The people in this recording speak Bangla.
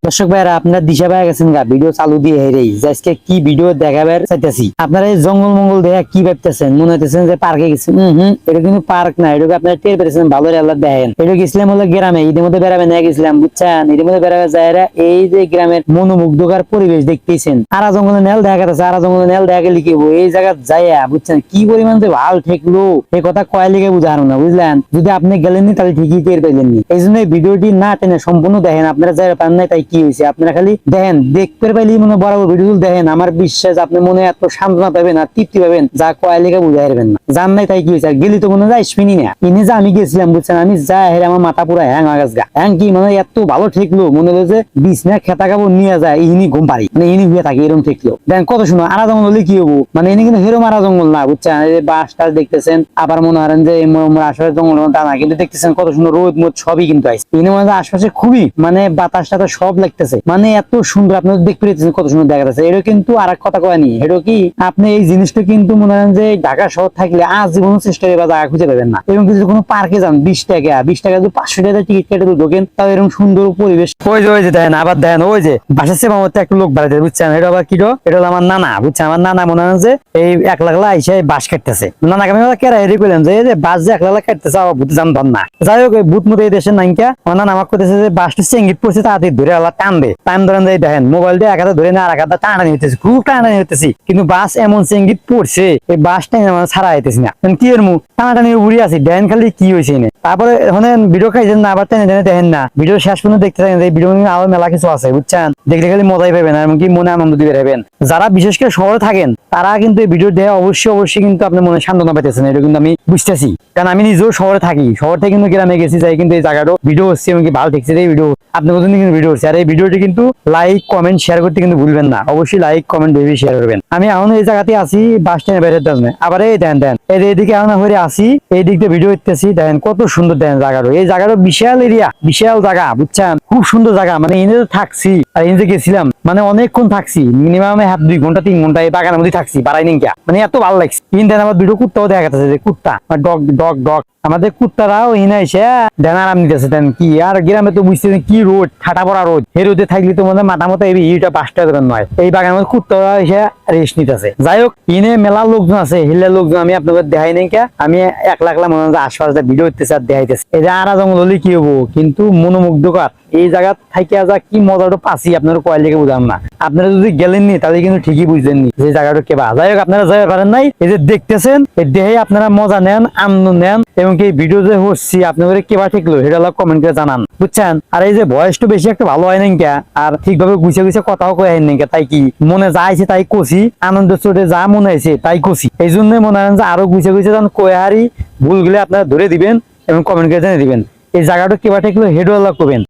দর্শক ভাইরা আপনারা দিশা পায় গেছেন গা ভিডিও চালু দিয়ে হেরেই যে আজকে কি ভিডিও দেখাবার চাইতেছি। আপনারা এই জঙ্গল মঙ্গল দেখা কি ভাবতেছেন, মনে হইতেছেন যে পার্কে গেছেন। এটা কিন্তু পার্ক না, এটা আপনারা টের পেরেছেন ভালো আল্লাহ দেখেন। এটা গেছিলাম হলো গ্রামে, ঈদের মধ্যে বেড়াবে না গেছিলাম বুঝছেন। ঈদের মধ্যে বেড়াবে যায়রা এই যে গ্রামের মনোমুগ্ধকর পরিবেশ দেখতেছেন। আরা জঙ্গলে নেল দেখা গেছে, আরা জঙ্গলে নেল দেখা গেলে কি এই জায়গা যাইয়া বুঝছেন কি পরিমাণ যে ভাল ঠেকলো এই কথা কয় লিগে বুঝানো না বুঝলেন। যদি আপনি গেলেননি তাহলে ঠিকই টের পাইলেননি। এই জন্য ভিডিওটি না টেনে সম্পূর্ণ দেখেন। আপনারা যারা পান নাই তাই কি হয়েছে আপনারা খালি দেখেন, দেখতে পাইলেই মনে বরাবর ভিডিও দেখেন। আমার বিশ্বাস আপনি মনে এত সান্ত্বনা পাবেন আর তৃপ্তি পাবেন যা কয় লিগে বুঝাই পারবেন না। জান নাই তাই কি হয়েছে, গেলি তো মনে যায় শুনি না। ইনি যে আমি গেছিলাম বুঝছেন, আমি যা হেরে আমার মাথা পুরো হ্যাং হয়ে গেছে। হ্যাং কি মানে এত ভালো ঠেকলো মনে হলো যে বিছনা খেতা কাপড় নিয়ে যায় ইনি ঘুম পারি, মানে ইনি হয়ে থাকে এরকম ঠেকলো। দেখেন কত শুনো আরা জঙ্গল হলে কি হবো, মানে ইনি কিন্তু হেরো মারা জঙ্গল না বুঝছেন। এই যে বাস টাস দেখতেছেন, আবার মনে হয় যে আশেপাশে জঙ্গল তা না, কিন্তু দেখতেছেন কত সুন্দর রোদ মোদ সবই কিন্তু আইছে। ইনি মনে হয় আশপাশে খুবই মানে বাতাস টাতাস সব লাগতেছে, মানে এত সুন্দর আপনারা দেখতে পেরেছেন কত সুন্দর দেখা যাচ্ছে। এটা কিন্তু আর এক কথা কয়নি, এটা কি আপনি এই জিনিসটা কিন্তু মনে হয় যে ঢাকা শহর থাকলে আজীবন চেষ্টা করে জায়গা খুঁজে পাবেন না। এবং কিছু কোনো পার্কে যান 20 টাকা যদি 500 টাকা টিকিট কেটে ঢোকেন তাও এরকম সুন্দর পরিবেশ। ওই যে দেখেন, আবার দেখেন ওই যে বাসার সেবা মধ্যে একটা লোক বাড়াইতে বুঝছেন। এটা আবার কি, এটা হলো আমার নানা বুঝছেন। আমার নানা মনে হয় যে এই একলা আইসে বাস কাটতেছে। নানাকে আমি কেরা হেরি করলেন যে বাস যে একলা কাটতেছে আবার ভূতে জানতাম না। যাই হোক ভূত মতো এই দেশের নাইকা আমার নানা আমাকে করতেছে যে বাসটা চেঙ্গিত পড়ছে তাড়াতাড়ি ধরে আল্লাহ টান দে। টান ধরেন যে দেখেন মোবাইল দিয়ে এক হাতে ধরে না আর এক হাতে টানানি হইতেছে, খুব টানানি হইতেছি। কিন্তু বাস এমন চেঙ্গিত পড়ছে এই বাসটা আমার ছাড়া হইতেছি না। কি এর মুখ টানাটানি উড়ি আছি দেখেন খালি কি হয়েছে এনে। তারপরে ওখানে ভিডিও খাইছেন না, আবার টেনে টেনে দেখেন না। ভিডিও শেষ পর্যন্ত দেখতে থাকেন, এই ভিডিও আরো মেলা কিছু আছে বুঝছেন। দেখলে খালি মজাই পাবেন এমনকি মনে আনন্দ দিবে পাবেন। যারা বিশেষ করে শহরে থাকেন তারা কিন্তু এই ভিডিও দেখে অবশ্যই কিন্তু আপনার মনে সান্ত্বনা পাইতেছেন, এটা কিন্তু আমি বুঝতেছি। কারণ আমি নিজেও শহরে থাকি, শহর থেকে কিন্তু গ্রামে গেছি যাই কিন্তু এই জায়গাটা ভিডিও হচ্ছে এমনকি ভালো দেখছে এই ভিডিও আপনাদের জন্য কিন্তু ভিডিও হচ্ছে। আর এই ভিডিওটি কিন্তু লাইক কমেন্ট শেয়ার করতে কিন্তু ভুলবেন না, অবশ্যই লাইক কমেন্ট বেশি শেয়ার করবেন। আমি এখন এই জায়গাতে আছি বাস স্ট্যান্ডে বাইরে জন্য, আবার এই দেন এইদিকে এখন হয়ে আসি, এই দিক দিয়ে ভিডিও হইতেছি। দেখেন কত সুন্দর দেখেন জায়গাটা, এই জায়গাটা বিশাল এরিয়া বিশাল জায়গা বুঝছেন, খুব সুন্দর জায়গা। মানে এনে থাকছি আর এনে গেছিলাম মানে অনেকক্ষণ থাকছি, মিনিমাম 2 ঘন্টা 3 ঘন্টা এই বাগানের মধ্যে থাকছি বাড়াই নিকা, মানে এত ভালো লাগছে। দেন আবার দুটো কুত্তাও দেখা যাচ্ছে, যে কুত্তা ডগ ডগ ডগ আমাদের কুত্তারাও এনে এসে দেন আরাম নিতেছে। দেন কি আর গ্রামে তো বুঝতেছেন কি রোদ, ঠাটা পড়া রোদ, এই রোদে থাকলে তো মনে মাথা মতো এইটা 5টা দোকান নয়। এই বাগানের মধ্যে কুত্তারা এসে রেস্ট নিতেছে। যাই হোক ইনে মেলা লোকজন আছে, হিলের লোকজন আমি আপনাদের দেখাই নাই কে, আমি একলা মনে হয় আশপাশে ভিডিও হইতেছে আর দেখাইতেছে। এই যে আরা জঙ্গল হলে কি হবো, কিন্তু মনোমুগ্ধকর এই জায়গা থাইকে যা কি মজাটা পাচ্ছি আপনার কয়েল লেগে বুঝাম না। আপনারা যদি গেলেননি তাহলে কিন্তু ঠিকই বুঝলেননি যে জায়গাটা কেবা। যাই হোক আপনারা যাইতে পারেন নাই, এই যে দেখতেছেন এই দেখে আপনারা মজা নেন, আনন্দ নেন, এবং এই ভিডিও যে হচ্ছি আপনাদের কেবা ঠিকলো সেটা কমেন্ট করে জানান বুঝছেন। আর এই যে বয়সটা বেশি একটা ভালো হয় নাই কে, আর ঠিকভাবে গুছিয়ে কথাও কয়ে হয় নাই কে, তাই কি মনে যা আছে তাই কষি, আনন্দ চোটে যা মনে হয়েছে তাই কষি। এই জন্যই মনে হয় যে আরো গুছিয়ে যান কয়ে হারি ভুলগুলো আপনারা ধরে দিবেন এবং কমেন্ট করে জানিয়ে দিবেন। এই জায়গাটা কেবা ঠিকলো হেডওয়ালা করবেন।